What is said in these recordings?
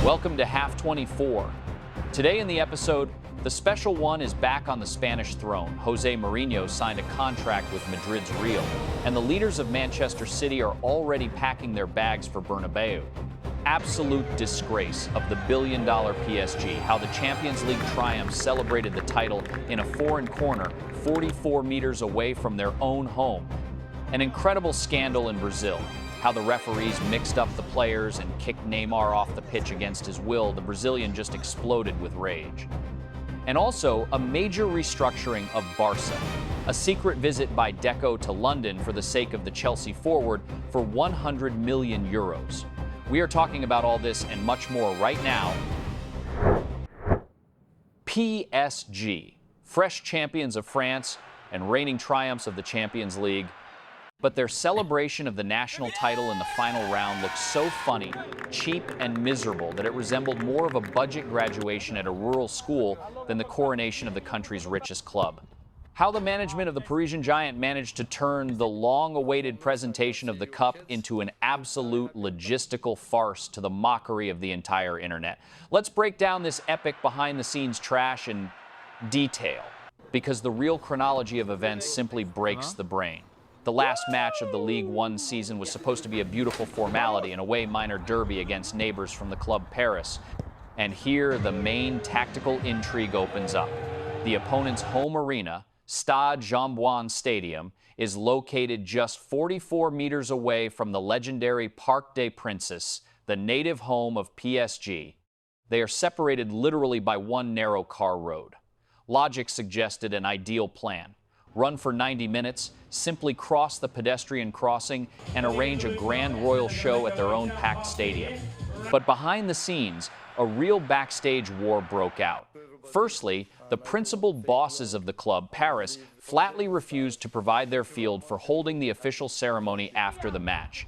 Welcome to Half 24. Today in the episode, the special one is back on the Spanish throne. Jose Mourinho signed a contract with Madrid's Real, and the leaders of Manchester City are already packing their bags for Bernabeu. Absolute disgrace of the billion-dollar PSG, how the Champions League triumph celebrated the title in a foreign corner 44 meters away from their own home. An incredible scandal in Brazil, how the referees mixed up the players and kicked Neymar off the pitch against his will. The Brazilian just exploded with rage. And also a major restructuring of Barca, a secret visit by Deco to London for the sake of the Chelsea forward for 100 million euros. We are talking about all this and much more right now. PSG, fresh champions of France and reigning triumphs of the Champions League. But their celebration of the national title in the final round looked so funny, cheap, and miserable that it resembled more of a budget graduation at a rural school than the coronation of the country's richest club. How the management of the Parisian giant managed to turn the long-awaited presentation of the cup into an absolute logistical farce to the mockery of the entire internet. Let's break down this epic behind-the-scenes trash in detail, because the real chronology of events simply breaks the brain. The last match of the Ligue 1 season was supposed to be a beautiful formality, an away minor derby against neighbors from the club Paris. And here the main tactical intrigue opens up. The opponent's home arena, Stade Jean-Bouin Stadium, is located just 44 meters away from the legendary Parc des Princes, the native home of PSG. They are separated literally by one narrow car road. Logic suggested an ideal plan. Run for 90 minutes, simply cross the pedestrian crossing, and arrange a grand royal show at their own packed stadium. But behind the scenes, a real backstage war broke out. Firstly, the principal bosses of the club, Paris, flatly refused to provide their field for holding the official ceremony after the match.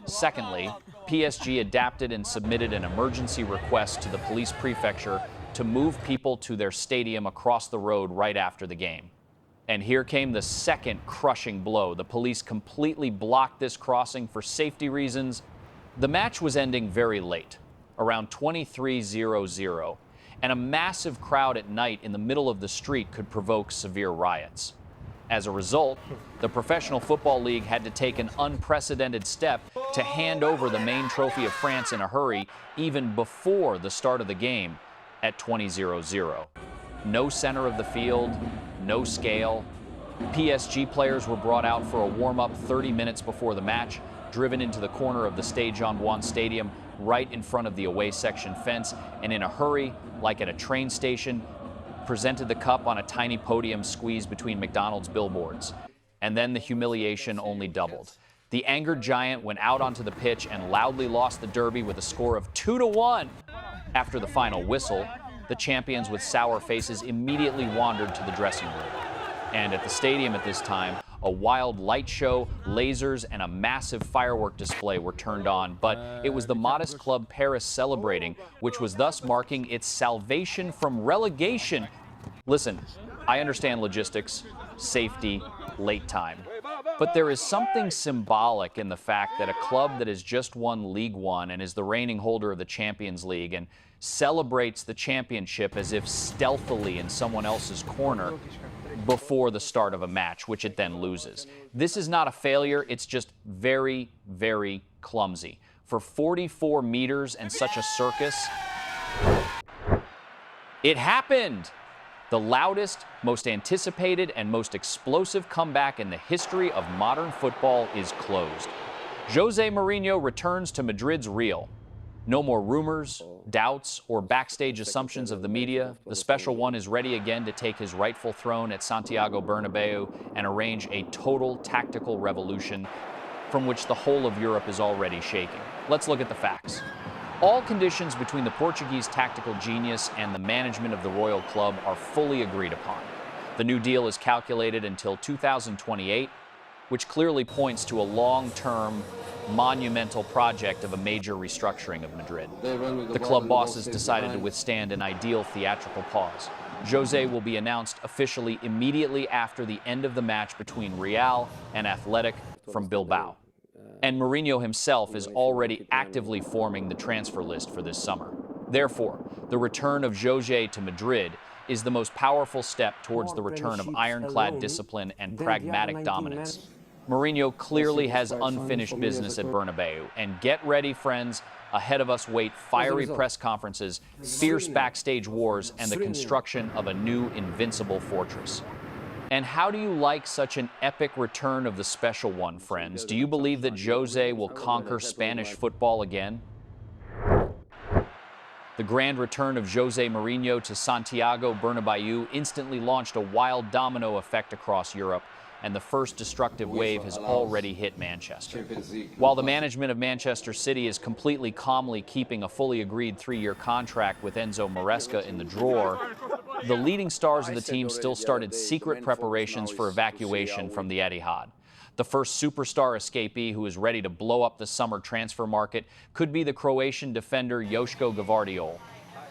Secondly, PSG adapted and submitted an emergency request to the police prefecture to move people to their stadium across the road right after the game. And here came the second crushing blow. The police completely blocked this crossing for safety reasons. The match was ending very late, around 23:00, and a massive crowd at night in the middle of the street could provoke severe riots. As a result, the Professional Football League had to take an unprecedented step to hand over the main trophy of France in a hurry, even before the start of the game at 20:00. No center of the field, no scale. PSG players were brought out for a warm-up 30 minutes before the match, driven into the corner of the Stade Jean-Bouin Stadium, right in front of the away section fence, and in a hurry, like at a train station, presented the cup on a tiny podium squeezed between McDonald's billboards. And then the humiliation only doubled. The angered giant went out onto the pitch and loudly lost the derby with a score of 2-1. After the final whistle, the champions with sour faces immediately wandered to the dressing room. And at the stadium at this time, a wild light show, lasers, and a massive firework display were turned on. But it was the modest club Paris celebrating, which was thus marking its salvation from relegation. Listen, I understand logistics, safety, late time. But there is something symbolic in the fact that a club that has just won Ligue 1 and is the reigning holder of the Champions League and celebrates the championship as if stealthily in someone else's corner before the start of a match, which it then loses. This is not a failure. It's just very, very clumsy. For 44 meters and such a circus, it happened! The loudest, most anticipated, and most explosive comeback in the history of modern football is closed. Jose Mourinho returns to Madrid's Real. No more rumors, doubts, or backstage assumptions of the media. The special one is ready again to take his rightful throne at Santiago Bernabeu and arrange a total tactical revolution from which the whole of Europe is already shaking. Let's look at the facts. All conditions between the Portuguese tactical genius and the management of the Royal Club are fully agreed upon. The new deal is calculated until 2028, which clearly points to a long-term, monumental project of a major restructuring of Madrid. The club bosses decided to withstand an ideal theatrical pause. Jose will be announced officially immediately after the end of the match between Real and Athletic from Bilbao. And Mourinho himself is already actively forming the transfer list for this summer. Therefore, the return of Jose to Madrid is the most powerful step towards the return of ironclad discipline and pragmatic dominance. Mourinho clearly has unfinished business at Bernabeu, and get ready, friends. Ahead of us wait fiery press conferences, fierce backstage wars, and the construction of a new invincible fortress. And how do you like such an epic return of the special one, friends? Do you believe that Jose will conquer Spanish football again? The grand return of Jose Mourinho to Santiago Bernabeu instantly launched a wild domino effect across Europe, and the first destructive wave has already hit Manchester. While the management of Manchester City is completely calmly keeping a fully agreed 3-year contract with Enzo Maresca in the drawer, the leading stars of the team still started secret preparations for evacuation from the Etihad. The first superstar escapee who is ready to blow up the summer transfer market could be the Croatian defender Josko Gvardiol.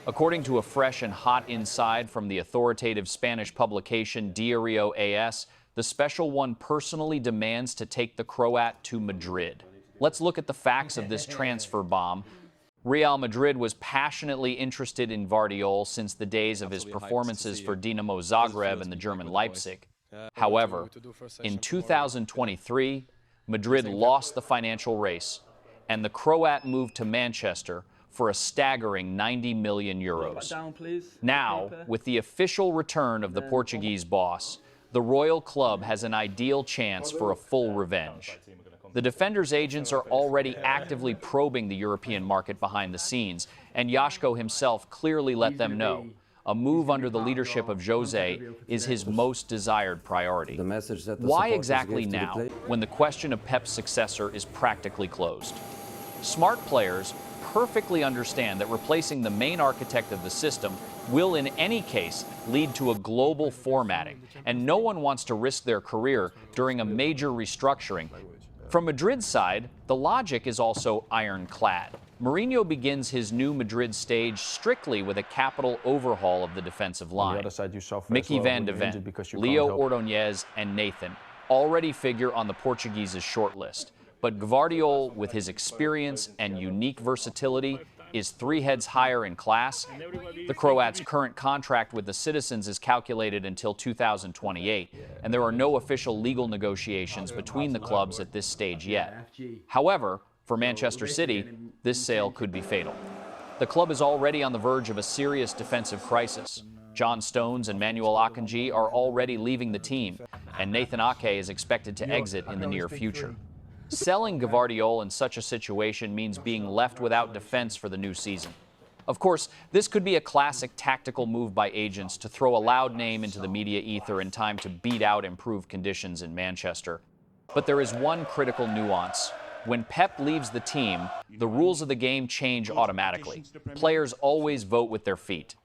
According to a fresh and hot inside from the authoritative Spanish publication Diario AS, the special one personally demands to take the Croat to Madrid. Let's look at the facts of this transfer bomb. Real Madrid was passionately interested in Gvardiol since the days of his performances for Dinamo Zagreb and the German Leipzig. However, in 2023, Madrid lost the financial race, and the Croat moved to Manchester for a staggering 90 million euros. Now, with the official return of the Portuguese boss, the Royal Club has an ideal chance for a full revenge. The defender's agents are already actively probing the European market behind the scenes, and Josko himself clearly let them know a move under the leadership of Jose is his most desired priority. Why exactly now, when the question of Pep's successor is practically closed? Smart players perfectly understand that replacing the main architect of the system will in any case lead to a global formatting, and no one wants to risk their career during a major restructuring. From Madrid's side, the logic is also ironclad. Mourinho begins his new Madrid stage strictly with a capital overhaul of the defensive line. Mickey van de Ven, Leo Ordóñez, and Nathan already figure on the Portuguese's shortlist. But Gvardiol, with his experience and unique versatility, is 3 heads higher in class. The Croat's current contract with the Citizens is calculated until 2028, and there are no official legal negotiations between the clubs at this stage yet. However, for Manchester City, this sale could be fatal. The club is already on the verge of a serious defensive crisis. John Stones and Manuel Akanji are already leaving the team, and Nathan Ake is expected to exit in the near future. Selling Gvardiol in such a situation means being left without defense for the new season. Of course, this could be a classic tactical move by agents to throw a loud name into the media ether in time to beat out improved conditions in Manchester. But there is one critical nuance. When Pep leaves the team, the rules of the game change automatically. Players always vote with their feet.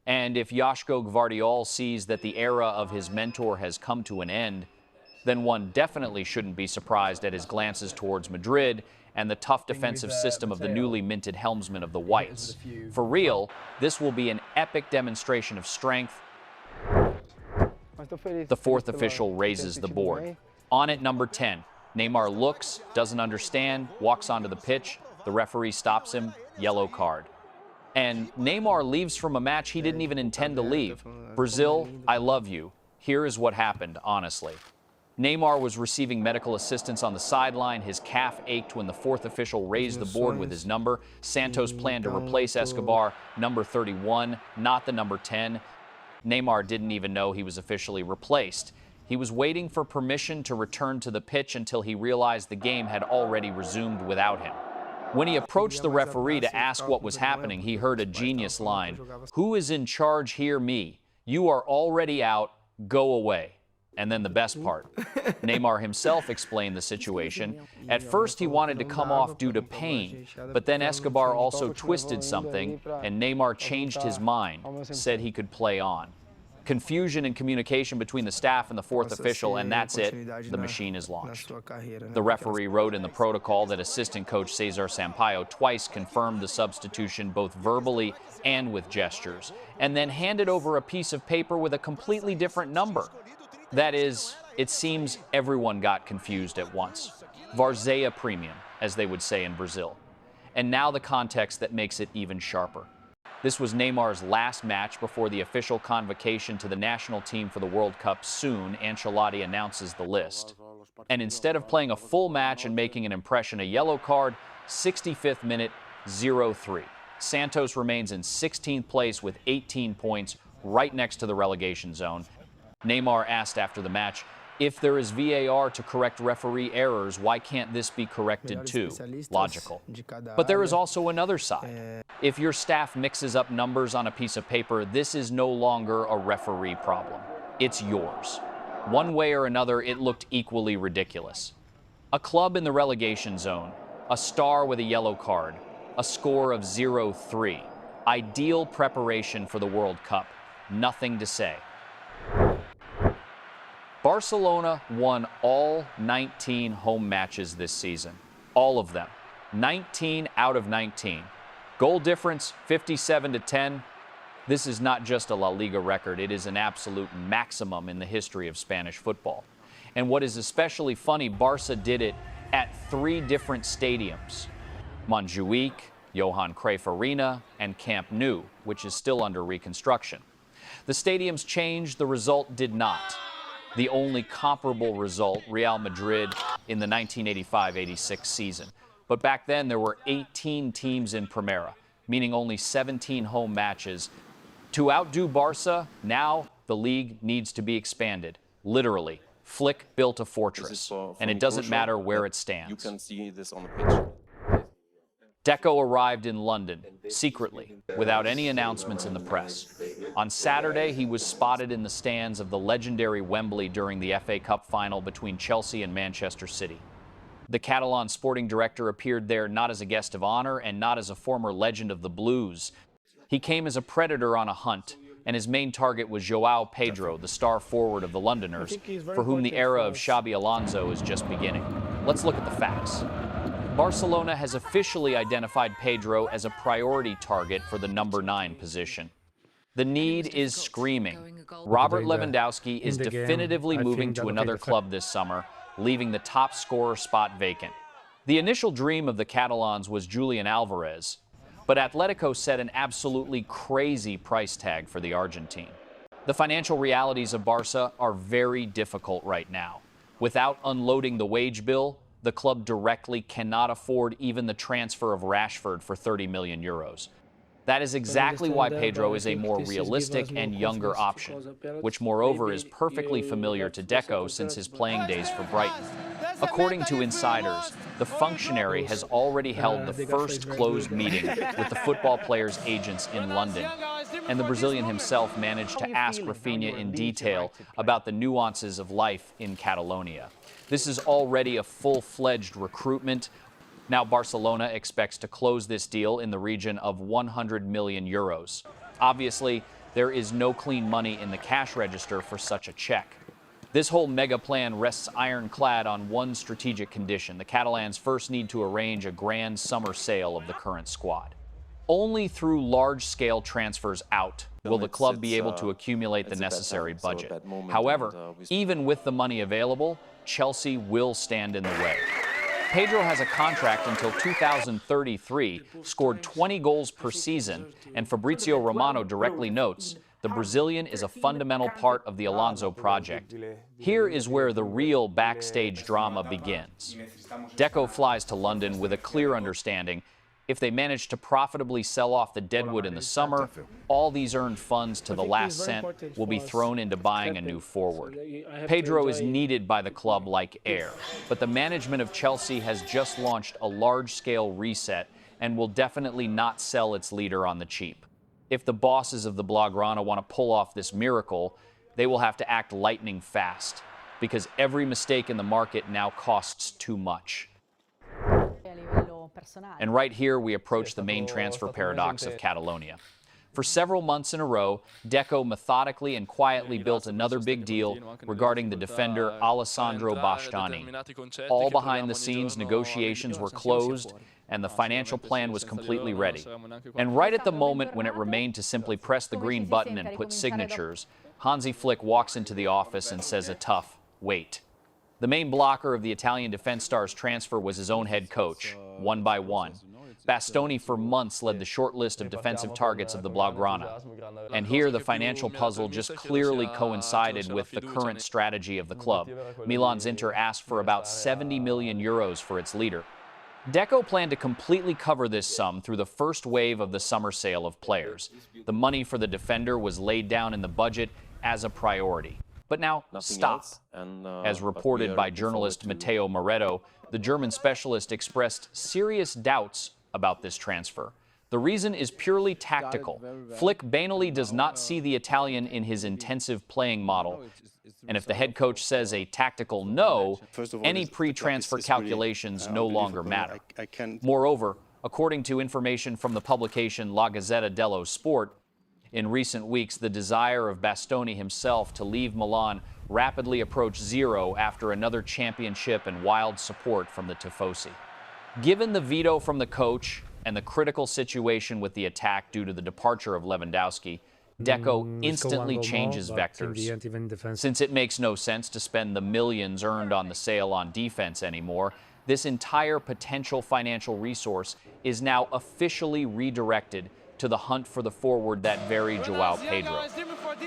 And if Josko Gvardiol sees that the era of his mentor has come to an end, then one definitely shouldn't be surprised at his glances towards Madrid and the tough defensive system of the newly minted helmsman of the Whites. For real, this will be an epic demonstration of strength. The fourth official raises the board. On at number 10, Neymar looks, doesn't understand, walks onto the pitch. The referee stops him, yellow card. And Neymar leaves from a match he didn't even intend to leave. Brazil, I love you. Here is what happened, honestly. Neymar was receiving medical assistance on the sideline. His calf ached when the fourth official raised the board with his number. Santos planned to replace Escobar, number 31, not the number 10. Neymar didn't even know he was officially replaced. He was waiting for permission to return to the pitch until he realized the game had already resumed without him. When he approached the referee to ask what was happening, he heard a genius line. "Who is in charge here? Me. You are already out. Go away." And then the best part. Neymar himself explained the situation. At first, he wanted to come off due to pain, but then Escobar also twisted something, and Neymar changed his mind, said he could play on. Confusion and communication between the staff and the fourth official, and that's it. The machine is launched. The referee wrote in the protocol that assistant coach Cesar Sampaio twice confirmed the substitution both verbally and with gestures, and then handed over a piece of paper with a completely different number. That is, it seems everyone got confused at once. Várzea premium, as they would say in Brazil. And now the context that makes it even sharper. This was Neymar's last match before the official convocation to the national team for the World Cup soon. Ancelotti announces the list. And instead of playing a full match and making an impression, a yellow card, 65th minute, 0-3. Santos remains in 16th place with 18 points, right next to the relegation zone. Neymar asked after the match, if there is VAR to correct referee errors, why can't this be corrected too? Logical. But there is also another side. If your staff mixes up numbers on a piece of paper, this is no longer a referee problem. It's yours. One way or another, it looked equally ridiculous. A club in the relegation zone, a star with a yellow card, a score of 0-3. Ideal preparation for the World Cup. Nothing to say. Barcelona won all 19 home matches this season. All of them. 19 out of 19. Goal difference, 57-10. This is not just a La Liga record. It is an absolute maximum in the history of Spanish football. And what is especially funny, Barca did it at 3 different stadiums. Montjuic, Johan Cruyff Arena, and Camp Nou, which is still under reconstruction. The stadiums changed, the result did not. The only comparable result, Real Madrid in the 1985-86 season. But back then, there were 18 teams in Primera, meaning only 17 home matches. To outdo Barca, now the league needs to be expanded. Literally, Flick built a fortress, and it doesn't matter where it stands. You can see this on the pitch. Deco arrived in London, secretly, without any announcements in the press. On Saturday, he was spotted in the stands of the legendary Wembley during the FA Cup final between Chelsea and Manchester City. The Catalan sporting director appeared there not as a guest of honor and not as a former legend of the Blues. He came as a predator on a hunt, and his main target was Joao Pedro, the star forward of the Londoners, for whom the era of Xabi Alonso is just beginning. Let's look at the facts. Barcelona has officially identified Pedro as a priority target for the number 9 position. The need is screaming. Robert Lewandowski is definitively moving to another club this summer, leaving the top scorer spot vacant. The initial dream of the Catalans was Julian Alvarez, but Atletico set an absolutely crazy price tag for the Argentine. The financial realities of Barca are very difficult right now. Without unloading the wage bill, the club directly cannot afford even the transfer of Rashford for 30 million euros. That is exactly why Pedro is a more realistic and younger option, which moreover is perfectly familiar to Deco since his playing days for Brighton. According to insiders, the functionary has already held the first closed meeting with the football players' agents in London, and the Brazilian himself managed to ask Rafinha in detail about the nuances of life in Catalonia. This is already a full-fledged recruitment. Now Barcelona expects to close this deal in the region of 100 million euros. Obviously, there is no clean money in the cash register for such a check. This whole mega plan rests ironclad on one strategic condition. The Catalans first need to arrange a grand summer sale of the current squad. Only through large-scale transfers out will the club be able to accumulate the necessary budget. However, even with the money available, Chelsea will stand in the way. Pedro has a contract until 2033, scored 20 goals per season, and Fabrizio Romano directly notes, the Brazilian is a fundamental part of the Alonso project. Here is where the real backstage drama begins. Deco flies to London with a clear understanding. If they manage to profitably sell off the deadwood in the summer, all these earned funds to the last cent will be thrown into buying a new forward. Pedro is needed by the club like air, but the management of Chelsea has just launched a large-scale reset and will definitely not sell its leader on the cheap. If the bosses of the Blaugrana want to pull off this miracle, they will have to act lightning fast, because every mistake in the market now costs too much. And right here, we approach the main transfer paradox of Catalonia. For several months in a row, Deco methodically and quietly built another big deal regarding the defender Alessandro Bastoni. All behind the scenes, negotiations were closed, and the financial plan was completely ready. And right at the moment when it remained to simply press the green button and put signatures, Hansi Flick walks into the office and says a tough, wait. The main blocker of the Italian defense star's transfer was his own head coach, one by one. Bastoni for months led the short list of defensive targets of the Blaugrana. And here the financial puzzle just clearly coincided with the current strategy of the club. Milan's Inter asked for about 70 million euros for its leader. Deco planned to completely cover this sum through the first wave of the summer sale of players. The money for the defender was laid down in the budget as a priority. But now, stop. As reported by journalist Matteo Moretto, the German specialist expressed serious doubts about this transfer. The reason is purely tactical. Flick banally does not see the Italian in his intensive playing model. And if the head coach says a tactical no, any pre-transfer calculations no longer matter. Moreover, according to information from the publication La Gazzetta dello Sport, in recent weeks, the desire of Bastoni himself to leave Milan rapidly approached zero after another championship and wild support from the Tifosi. Given the veto from the coach and the critical situation with the attack due to the departure of Lewandowski, Deco instantly changes vectors. Since it makes no sense to spend the millions earned on the sale on defense anymore, this entire potential financial resource is now officially redirected to the hunt for the forward that very Joao Pedro.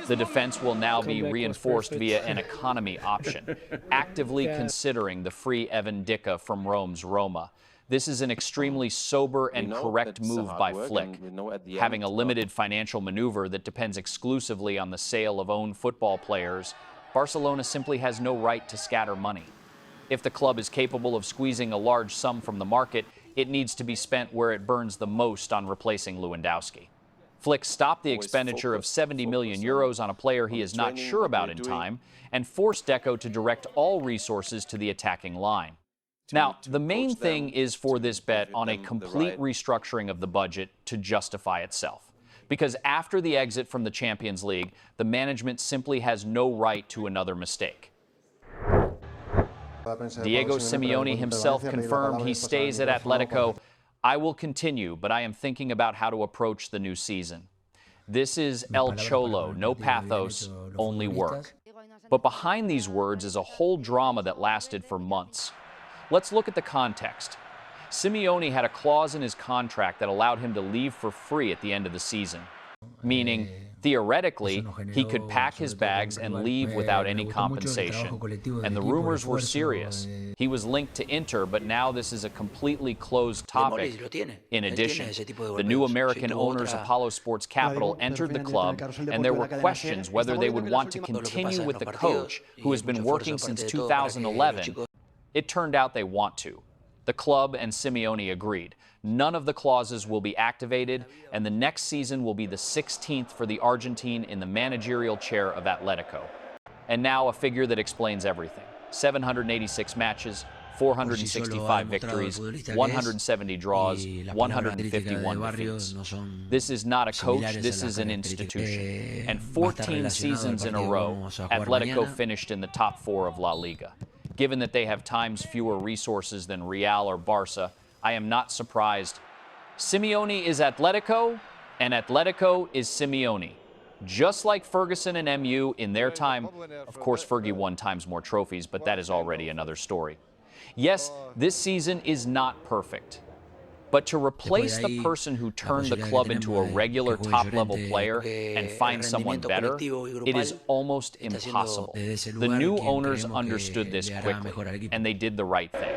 The defense will now be reinforced via an economy option, actively considering the free Evan Dica from Rome's Roma. This is an extremely sober and correct move by Flick. Having a limited financial maneuver that depends exclusively on the sale of own football players, Barcelona simply has no right to scatter money. If the club is capable of squeezing a large sum from the market, it needs to be spent where it burns the most on replacing Lewandowski. Flick stopped the expenditure of 70 million euros on a player he is not sure about in time and forced Deco to direct all resources to the attacking line. Now, the main thing is for this bet on a complete restructuring of the budget to justify itself. Because after the exit from the Champions League, the management simply has no right to another mistake. Diego Simeone himself confirmed he stays at Atletico. I will continue, but I am thinking about how to approach the new season. This is El Cholo, no pathos, only work. But behind these words is a whole drama that lasted for months. Let's look at the context. Simeone had a clause in his contract that allowed him to leave for free at the end of the season, meaning, theoretically, he could pack his bags and leave without any compensation. And the rumors were serious. He was linked to Inter, but now this is a completely closed topic. In addition, the new American owners Apollo Sports Capital entered the club, and there were questions whether they would want to continue with the coach, who has been working since 2011. It turned out they want to. The club and Simeone agreed. None of the clauses will be activated, and the next season will be the 16th for the Argentine in the managerial chair of Atletico. And now a figure that explains everything. 786 matches, 465 victories, 170 draws, 151 defeats. This is not a coach, this is an institution. And 14 seasons in a row, Atletico finished in the top 4 of La Liga. Given that they have times fewer resources than Real or Barca, I am not surprised. Simeone is Atletico, and Atletico is Simeone. Just like Ferguson and MU in their time. Of course, Fergie won times more trophies, but that is already another story. Yes, this season is not perfect. But to replace the person who turned the club into a regular top-level player and find someone better, it is almost impossible. The new owners understood this quickly, and they did the right thing.